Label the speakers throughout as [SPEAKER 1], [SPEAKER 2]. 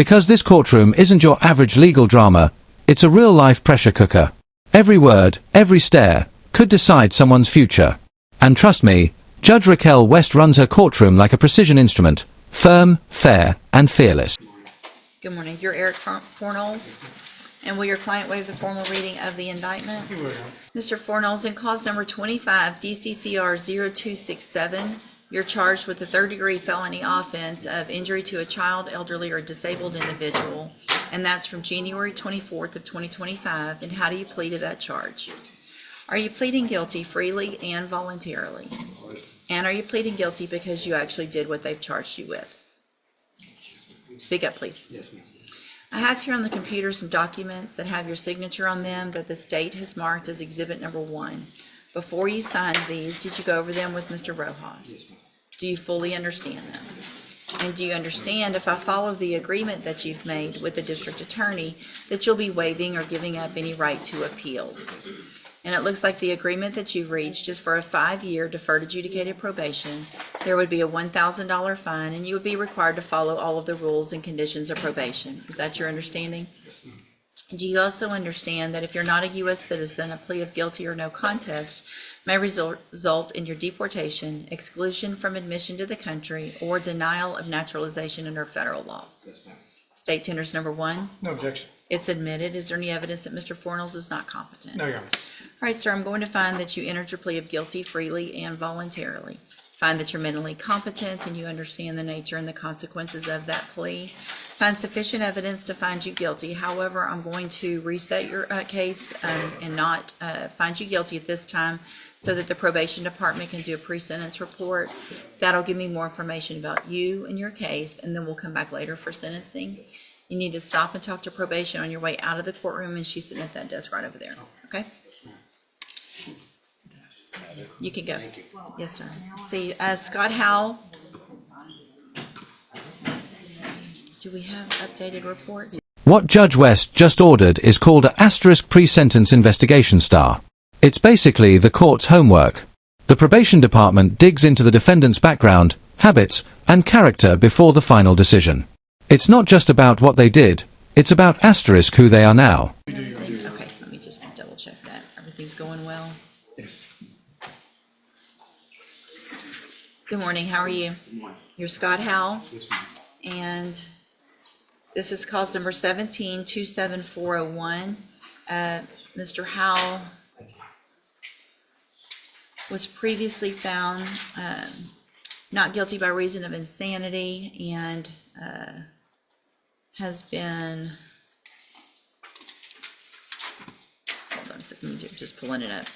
[SPEAKER 1] Because this courtroom isn't your average legal drama, it's a real-life pressure cooker. Every word, every stare, could decide someone's future. And trust me, Judge Raquel West runs her courtroom like a precision instrument, firm, fair, and fearless.
[SPEAKER 2] Good morning. You're Eric Fornolls. And will your client waive the formal reading of the indictment?
[SPEAKER 3] You will.
[SPEAKER 2] Mr. Fornolls, in cause number 25 DCCR 0267, you're charged with the third-degree felony offense of injury to a child, elderly, or disabled individual, and that's from January 24th of 2025. And how do you plead to that charge? Are you pleading guilty freely and voluntarily? And are you pleading guilty because you actually did what they've charged you with? Speak up, please.
[SPEAKER 3] Yes, ma'am.
[SPEAKER 2] I have here on the computer some documents that have your signature on them that the state has marked as Exhibit Number 1. Before you signed these, did you go over them with Mr. Rojas?
[SPEAKER 3] Yes, ma'am.
[SPEAKER 2] Do you fully understand them? And do you understand, if I follow the agreement that you've made with the district attorney, that you'll be waiving or giving up any right to appeal? And it looks like the agreement that you've reached is for a 5-year deferred adjudicated probation. There would be a $1,000 fine, and you would be required to follow all of the rules and conditions of probation. Is that your understanding? Do you also understand that if you're not a U.S. citizen, a plea of guilty or no contest may result in your deportation, exclusion from admission to the country, or denial of naturalization under federal law?
[SPEAKER 3] Yes, ma'am.
[SPEAKER 2] State tenders number 1.
[SPEAKER 3] No objection.
[SPEAKER 2] It's admitted. Is there any evidence that Mr. Fornolls is not competent?
[SPEAKER 3] No, Your Honor.
[SPEAKER 2] All right, sir, I'm going to find that you entered your plea of guilty freely and voluntarily. Find that you're mentally competent and you understand the nature and the consequences of that plea. Find sufficient evidence to find you guilty. However, I'm going to reset your case and not find you guilty at this time so that the probation department can do a pre-sentence report. That'll give me more information about you and your case, and then we'll come back later for sentencing. You need to stop and talk to probation on your way out of the courtroom, and she's sitting at that desk right over there. Okay? You can go. Yes, sir. See, Scott Howell. Do we have updated reports?
[SPEAKER 1] What Judge West just ordered is called a * pre-sentence investigation star. It's basically the court's homework. The probation department digs into the defendant's background, habits, and character before the final decision. It's not just about what they did, it's about * who they are now.
[SPEAKER 2] Okay, let me just double check that. Everything's going well. Good morning, how are you?
[SPEAKER 3] Good morning.
[SPEAKER 2] You're Scott Howell,
[SPEAKER 3] Yes, ma'am.
[SPEAKER 2] and this is cause number 17-27401. Mr. Howell was previously found not guilty by reason of insanity and has been, hold on a second, I'm just pulling it up,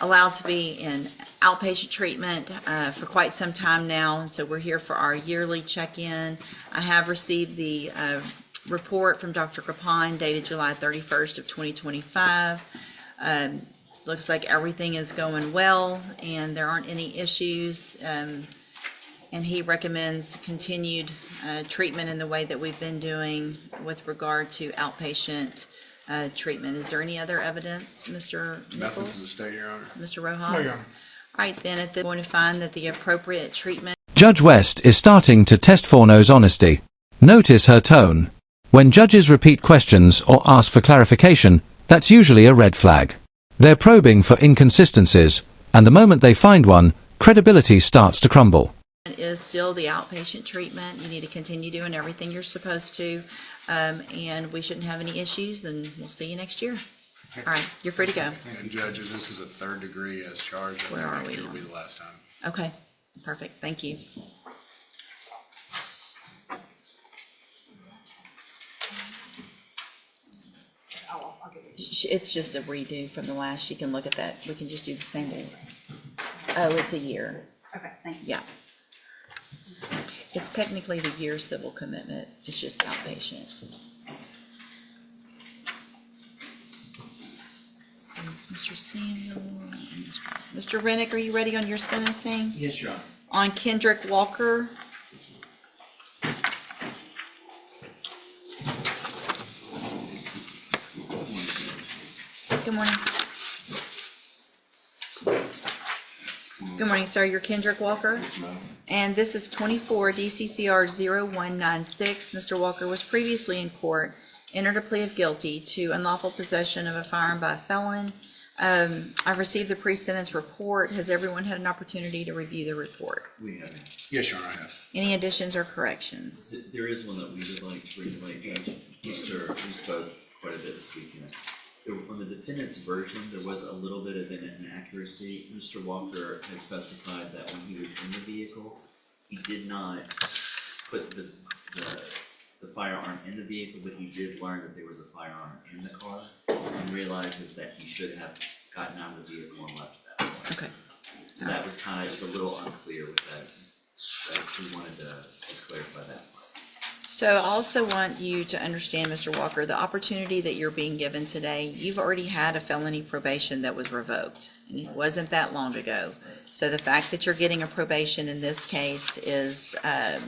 [SPEAKER 2] allowed to be in outpatient treatment for quite some time now, and so we're here for our yearly check-in. I have received the report from Dr. Krapon dated July 31st of 2025. Looks like everything is going well and there aren't any issues, and he recommends continued treatment in the way that we've been doing with regard to outpatient treatment. Is there any other evidence, Mr.
[SPEAKER 4] Nothing from the
[SPEAKER 2] Nichols?
[SPEAKER 4] state, Your Honor.
[SPEAKER 2] Mr. Rojas?
[SPEAKER 3] No, Your Honor.
[SPEAKER 2] All right, then at this point, to find that the appropriate treatment.
[SPEAKER 1] Judge West is starting to test Forno's honesty. Notice her tone. When judges repeat questions or ask for clarification, that's usually a red flag. They're probing for inconsistencies, and the moment they find one, credibility starts to crumble.
[SPEAKER 2] Is still the outpatient treatment. You need to continue doing everything you're supposed to, and we shouldn't have any issues, and we'll see you next year. All right, you're free to go.
[SPEAKER 4] And judges, this is a 3rd degree as charged. I
[SPEAKER 2] Where
[SPEAKER 4] think
[SPEAKER 2] are
[SPEAKER 4] next
[SPEAKER 2] we
[SPEAKER 4] year will
[SPEAKER 2] on
[SPEAKER 4] be the
[SPEAKER 2] this?
[SPEAKER 4] last time.
[SPEAKER 2] Okay, perfect. Thank you. It's just a redo from the last. She can look at that. We can just do the same thing. Oh, it's a year.
[SPEAKER 5] Okay, thank you.
[SPEAKER 2] Yeah. It's technically the year civil commitment. It's just outpatient. So it's Mr. Samuel. Mr. Rennick, are you ready on your sentencing?
[SPEAKER 3] Yes, Your Honor.
[SPEAKER 2] On Kendrick Walker. Good morning. Good morning, sir. You're Kendrick Walker?
[SPEAKER 4] Yes, ma'am.
[SPEAKER 2] And this is 24 DCCR 0196. Mr. Walker was previously in court, entered a plea of guilty to unlawful possession of a firearm by a felon. I've received the pre-sentence report. Has everyone had an opportunity to review the report?
[SPEAKER 3] We haven't.
[SPEAKER 4] Yes, Your Honor, I have.
[SPEAKER 2] Any additions or corrections?
[SPEAKER 3] There is one that we would like to relate, Judge. We spoke quite a bit this weekend. On the defendant's version, there was a little bit of an inaccuracy. Mr. Walker had specified that when he was in the vehicle, he did not put the firearm in the vehicle, but he did learn that there was a firearm in the car and realizes that he should have gotten out of the vehicle and left at that point.
[SPEAKER 2] Okay.
[SPEAKER 3] So that was kind of just a little unclear with that. So we wanted to just clarify that part.
[SPEAKER 2] So I also want you to understand, Mr. Walker, the opportunity that you're being given today, you've already had a felony probation that was revoked. And it wasn't that long ago. So the fact that you're getting a probation in this case is a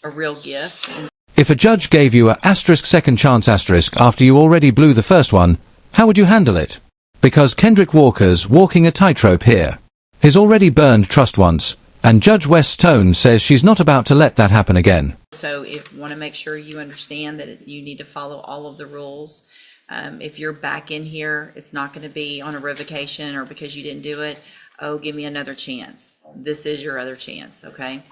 [SPEAKER 2] real gift.
[SPEAKER 1] If a judge gave you a second chance after you already blew the first one, how would you handle it? Because Kendrick Walker's walking a tightrope here. He's already burned trust once, and Judge West's tone says she's not about to let that happen again.
[SPEAKER 2] So if you want to make sure you understand that you need to follow all of the rules. If you're back in here, it's not going to be on a revocation or because you didn't do it. Oh, give me another chance. This is your other chance, okay?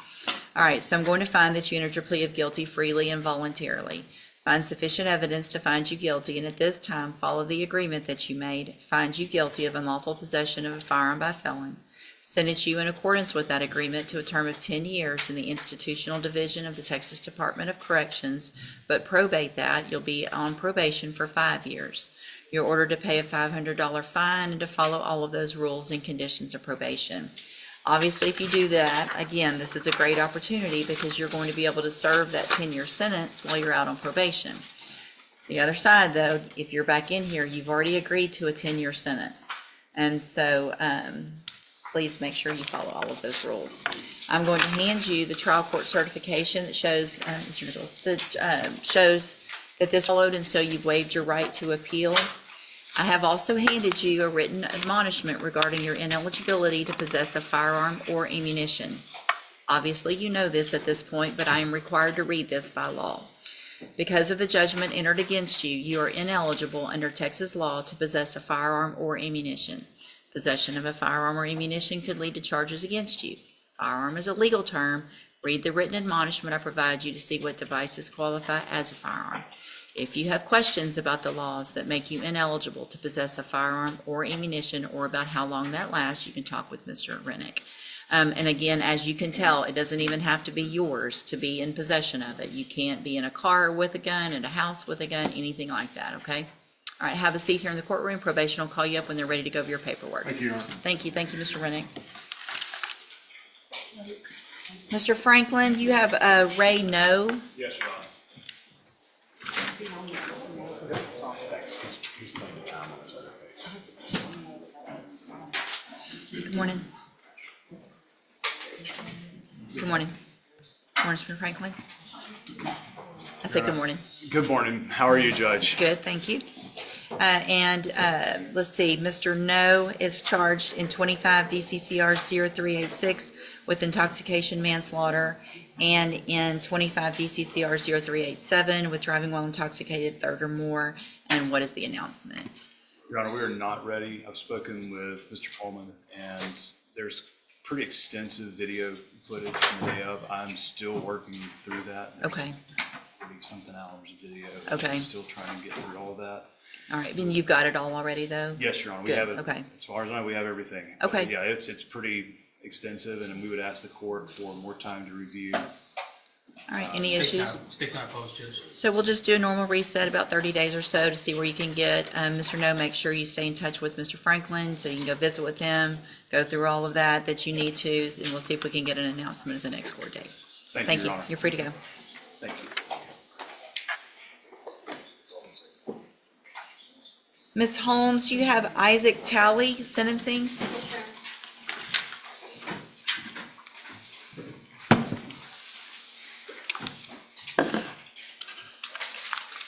[SPEAKER 2] All right, so I'm going to find that you entered your plea of guilty freely and voluntarily. Find sufficient evidence to find you guilty, and at this time, follow the agreement that you made. Find you guilty of unlawful possession of a firearm by a felon. Sentence you in accordance with that agreement to a term of 10 years in the Institutional Division of the Texas Department of Corrections, but probate that. You'll be on probation for 5 years. You're ordered to pay a $500 fine and to follow all of those rules and conditions of probation. Obviously, if you do that, again, this is a great opportunity because you're going to be able to serve that 10-year sentence while you're out on probation. The other side, though, if you're back in here, you've already agreed to a 10-year sentence. And so please make sure you follow all of those rules. I'm going to hand you the trial court certification that shows, Mr. Nichols, that shows that this followed, and so you've waived your right to appeal. I have also handed you a written admonishment regarding your ineligibility to possess a firearm or ammunition. Obviously, you know this at this point, but I am required to read this by law. Because of the judgment entered against you, you are ineligible under Texas law to possess a firearm or ammunition. Possession of a firearm or ammunition could lead to charges against you. Firearm is a legal term. Read the written admonishment I provide you to see what devices qualify as a firearm. If you have questions about the laws that make you ineligible to possess a firearm or ammunition or about how long that lasts, you can talk with Mr. Rennick. And again, as you can tell, it doesn't even have to be yours to be in possession of it. You can't be in a car with a gun, in a house with a gun, anything like that, okay? All right, have a seat here in the courtroom. Probation will call you up when they're ready to go over your paperwork.
[SPEAKER 4] Thank you, Your Honor.
[SPEAKER 2] Thank you, Mr. Rennick. Mr. Franklin, you have Ray No.
[SPEAKER 4] Yes, Your Honor.
[SPEAKER 2] Good morning. Good morning. Morning, Mr. Franklin. I said good morning.
[SPEAKER 5] Good morning. How are you, Judge?
[SPEAKER 2] Good, thank you. Let's see, Mr. No is charged in 25 DCCR 0386 with intoxication manslaughter and in 25 DCCR 0387 with driving while intoxicated, third or more. And what is the announcement?
[SPEAKER 5] Your Honor, we are not ready. I've spoken with Mr. Coleman, and there's pretty extensive video footage from the day of. I'm still working through that. There's
[SPEAKER 2] Okay.
[SPEAKER 5] 40-something hours of video.
[SPEAKER 2] Okay.
[SPEAKER 5] I'm still trying to get through all of that.
[SPEAKER 2] All right, and you've got it all already, though?
[SPEAKER 5] Yes, Your Honor. We
[SPEAKER 2] Good,
[SPEAKER 5] have it.
[SPEAKER 2] okay.
[SPEAKER 5] As far as I know, we have everything.
[SPEAKER 2] Okay.
[SPEAKER 5] But yeah, it's pretty extensive, and we would ask the court for more time to review.
[SPEAKER 2] All right, any issues?
[SPEAKER 6] State's not opposed, Judge.
[SPEAKER 2] So we'll just do a normal reset about 30 days or so to see where you can get. Mr. No, make sure you stay in touch with Mr. Franklin so you can go visit with him, go through all of that you need to, and we'll see if we can get an announcement at the next court date.
[SPEAKER 5] Thank you, Your Honor.
[SPEAKER 2] You're free to go.
[SPEAKER 5] Thank you.
[SPEAKER 2] Ms. Holmes, you have Isaac Talley sentencing.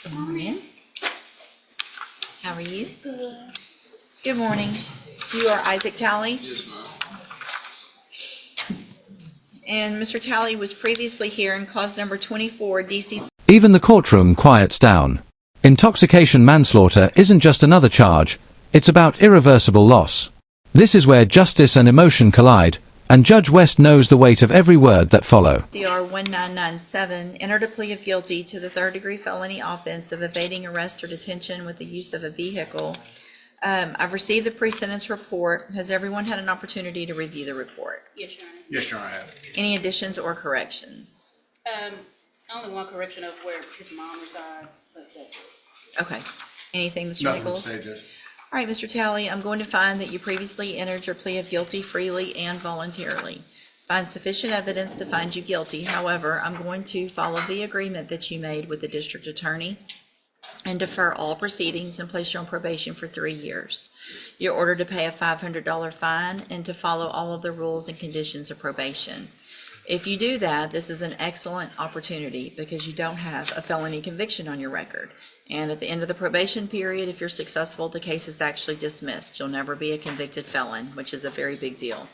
[SPEAKER 2] Good morning. How are you? Good morning. You are Isaac Talley?
[SPEAKER 4] Yes, ma'am.
[SPEAKER 2] And Mr. Talley was previously here in cause number 24, DC.
[SPEAKER 1] Even the courtroom quiets down. Intoxication manslaughter isn't just another charge, it's about irreversible loss. This is where justice and emotion collide, and Judge West knows the weight of every word that follow.
[SPEAKER 2] CR 1997 entered a plea of guilty to the third-degree felony offense of evading arrest or detention with the use of a vehicle. I've received the pre-sentence report. Has everyone had an opportunity to review the report?
[SPEAKER 6] Yes, Your Honor.
[SPEAKER 4] Yes, Your Honor, I have.
[SPEAKER 2] Any additions or corrections?
[SPEAKER 6] Only one correction of where his mom resides, but that's it.
[SPEAKER 2] Okay. Anything, Mr.
[SPEAKER 4] Nothing to
[SPEAKER 2] Nichols?
[SPEAKER 4] say, Judge.
[SPEAKER 2] All right, Mr. Talley, I'm going to find that you previously entered your plea of guilty freely and voluntarily. Find sufficient evidence to find you guilty. However, I'm going to follow the agreement that you made with the district attorney and defer all proceedings and place you on probation for 3 years. You're ordered to pay a $500 fine and to follow all of the rules and conditions of probation. If you do that, this is an excellent opportunity because you don't have a felony conviction on your record. And at the end of the probation period, if you're successful, the case is actually dismissed. You'll never be a convicted felon, which is a very big deal.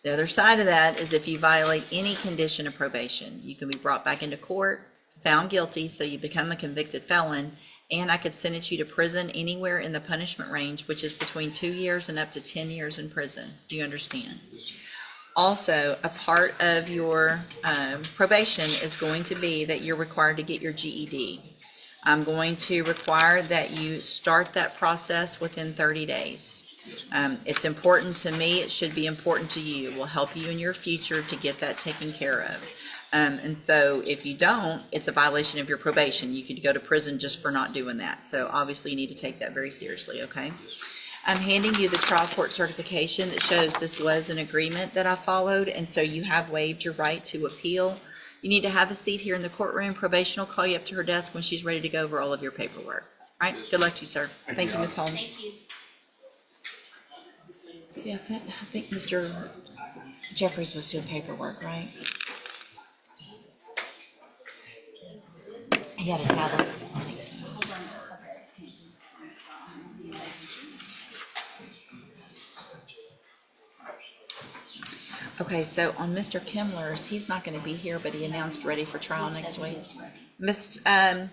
[SPEAKER 2] The other side of that is if you violate any condition of probation, you can be brought back into court, found guilty, so you become a convicted felon, and I could sentence you to prison anywhere in the punishment range, which is between 2 years and up to 10 years in prison. Do you understand? Also, a part of your probation is going to be that you're required to get your GED. I'm going to require that you start that process within 30 days. It's important to me. It should be important to you. It will help you in your future to get that taken care of. And so if you don't, it's a violation of your probation. You could go to prison just for not doing that. So obviously you need to take that very seriously, okay? I'm handing you the trial court certification that shows this was an agreement that I followed, and so you have waived your right to appeal. You need to have a seat here in the courtroom. Probation will call you up to her desk when she's ready to go over all of your paperwork. All right, good luck to you, sir. Thank you, Ms. Holmes.
[SPEAKER 6] Thank you.
[SPEAKER 2] See, I think Mr. Jeffries was doing paperwork, right? He had a tablet. I think so. Okay, so on Mr. Kimler's, he's not going to be here, but he announced ready for trial next week. Mr.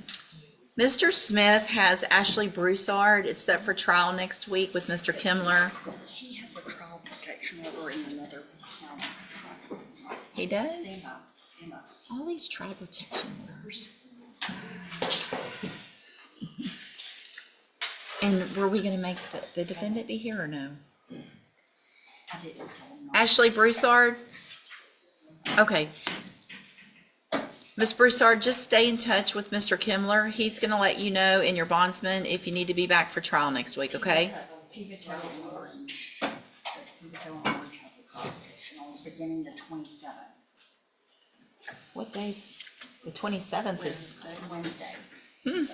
[SPEAKER 2] Smith has Ashley Broussard. It's set for trial next week with Mr. Kimler.
[SPEAKER 6] He has a trial protection order in another county.
[SPEAKER 2] He does?
[SPEAKER 6] Stand by. Stand by.
[SPEAKER 2] All these trial protection orders. And were we going to make the defendant be here or no?
[SPEAKER 6] I didn't tell him.
[SPEAKER 2] Ashley Broussard? Okay. Ms. Broussard, just stay in touch with Mr. Kimler. He's going to let you know in your bondsman if you need to be back for trial next week, okay?
[SPEAKER 6] Pivotal and Orange. Pivotal and Orange has a trial protection order beginning the 27th.
[SPEAKER 2] What day's? The 27th is,
[SPEAKER 6] Wednesday.
[SPEAKER 2] hmm.